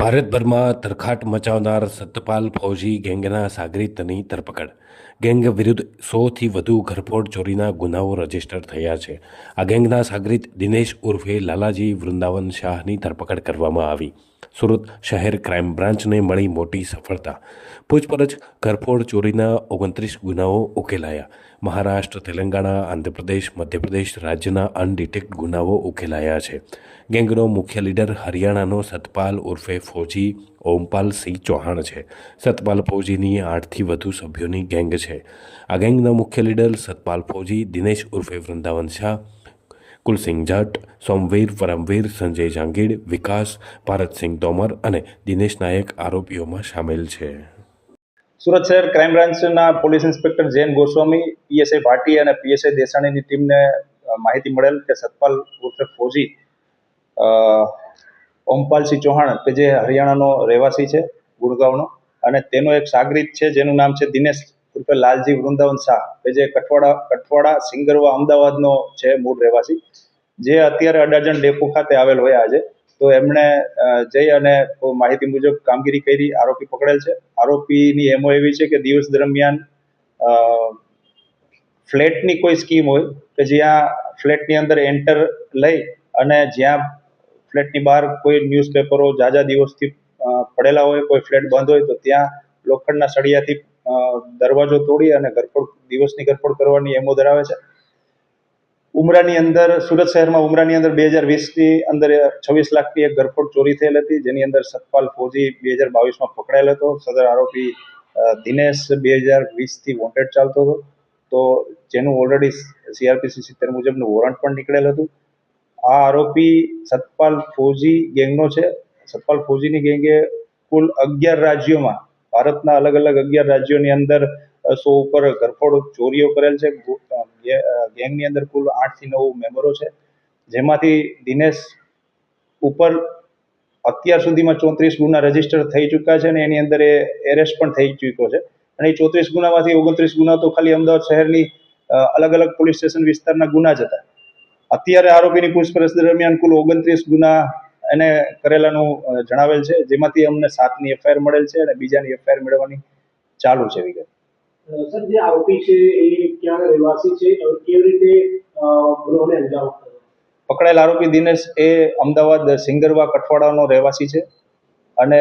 ભારતભરમાં તરખાટ મચાવનાર સતપાલ ફૌજી ગેંગના સાગરીતની ધરપકડ. ગેંગ વિરુદ્ધ 100થી વધુ ઘરફોડ ચોરીના ગુનાઓ રજીસ્ટર થયા છે. આ ગેંગના સાગરીત દિનેશ ઉર્ફે લાલાજી વૃંદાવન શાહની ધરપકડ કરવામાં આવી. સુરત શહેર ક્રાઇમ બ્રાન્ચને મળી મોટી સફળતા. પૂછપરછ ઘરફોડ ચોરીના 29 ગુનાઓ ઉકેલાયા. મહારાષ્ટ્ર, તેલંગાણા, આંધ્રપ્રદેશ, મધ્યપ્રદેશ રાજ્યના અનડિટેક્ટ ગુનાઓ ઉકેલાયા છે. ગેંગનો મુખ્ય લીડર હરિયાણાનો સતપાલ ઉર્ફે ફૌજી ઓમપાલસિંહ ચૌહાણ છે. સતપાલ ફૌજીની 8થી વધુ સભ્યોની ગેંગ છે. આ ગેંગના મુખ્ય લીડર સતપાલ ફૌજી દિનેશ ઉર્ફે વૃંદાવન શાહ, કુલસિંહ જાટ, સોમવીર પરમવીર, સંજય જાંગીડ, વિકાસ, ભારતસિંહ તોમર અને દિનેશ નાયક આરોપીઓમાં સામેલ છે. સુરત શહેર ક્રાઇમ બ્રાન્ચના police inspector Jain Goswami, PSI Bhati અને પીએસઆઈ દેસાણીની ટીમને માહિતી મળેલ કે સતપાલ ઉર્ફે ફૌજી ઓમપાલસિંહ ચૌહાણ કે જે હરિયાણાનો રહેવાસી છે ગુડગાંવનો, અને તેનો એક સાગરીત છે જેનું નામ છે દિનેશ ઉર્ફે લાલજી વૃંદાવન શાહ કે જે કઠવાડા સિંગરવા અમદાવાદનો છે મૂળ રહેવાસી, જે અત્યારે અડાજણ ડેપો ખાતે આવેલ હોય આજે. તો એમણે જઈ અને માહિતી મુજબ કામગીરી કરી આરોપી પકડેલ છે. આરોપીની એમો એવી છે કે દિવસ દરમિયાન ફ્લેટની કોઈ સ્કીમ હોય કે જ્યાં ફ્લેટની અંદર એન્ટર લઈ અને જ્યાં ફ્લેટની બહાર કોઈ ન્યૂઝપેપરો ઝાઝા દિવસથી પડેલા હોય, કોઈ ફ્લેટ બંધ હોય તો ત્યાં લોખંડના સળિયાથી દરવાજો તોડી અને દિવસની ઘરફોડ કરવાની એમો ધરાવે છે. ઉમરાની અંદર, સુરત શહેરમાં ઉમરાની અંદર 2020ની અંદર 26 લાખની એક ઘરફોડ ચોરી થયેલ હતી, જેની અંદર સતપાલ ફૌજી 2022માં પકડાયેલ હતો. સદર આરોપી દિનેશ 2020થી વોન્ટેડ ચાલતો હતો, તો જેનું ઓલરેડી સીઆરપીસી 70 મુજબનું વોરંટ પણ નીકળેલ હતું. આ આરોપી સતપાલ ફૌજી ગેંગનો છે. સતપાલ ફૌજીની ગેંગે કુલ 11 રાજ્યોમાં, ભારતના અલગ અલગ 11 રાજ્યોની અંદર 100 ઉપર ઘરફોડ ચોરીઓ કરેલ છે. ગેંગની અંદર કુલ 8થી 9 મેમ્બરો છે, જેમાંથી દિનેશ ઉપર અત્યાર સુધીમાં 34 ગુના રજીસ્ટર થઈ ચૂક્યા છે અને એની અંદર એ એરેસ્ટ પણ થઈ ચૂક્યો છે. અને એ 34 ગુનામાંથી 29 ગુના તો ખાલી અમદાવાદ શહેરની અલગ અલગ પોલીસ સ્ટેશન વિસ્તારના ગુના જ હતા. અત્યારે આરોપીની પૂછપરછ દરમિયાન કુલ 29 ગુના એને કરેલાનું જણાવેલ છે, જેમાંથી અમને 7ની એફઆઈઆર મળેલ છે અને બીજાની એફઆઈઆર મેળવવાની ચાલુ છે. વિગત સર, જે આરોપી છે એ ક્યાં રહેવાસી છે અને કેવી રીતે ગુનાને અંજામ આપ્યો? પકડાયેલ આરોપી દિનેશ એ અમદાવાદ સિંગરવા કઠવાડાનો રહેવાસી છે અને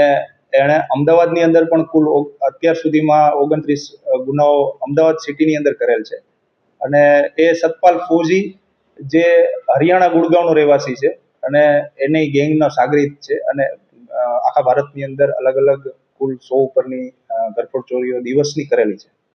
એણે અમદાવાદની અંદર પણ કુલ અત્યાર સુધીમાં 29 ગુનાઓ અમદાવાદ સિટીની અંદર કરેલ છે. અને એ સતપાલ ફૌજી જે હરિયાણા ગુડગાંવનો રહેવાસી છે અને એની ગેંગનો સાગરીત છે અને આખા ભારતની અંદર અલગ અલગ કુલ 100 ઉપરની ઘરફોડ ચોરીઓ દિવસની કરેલી છે.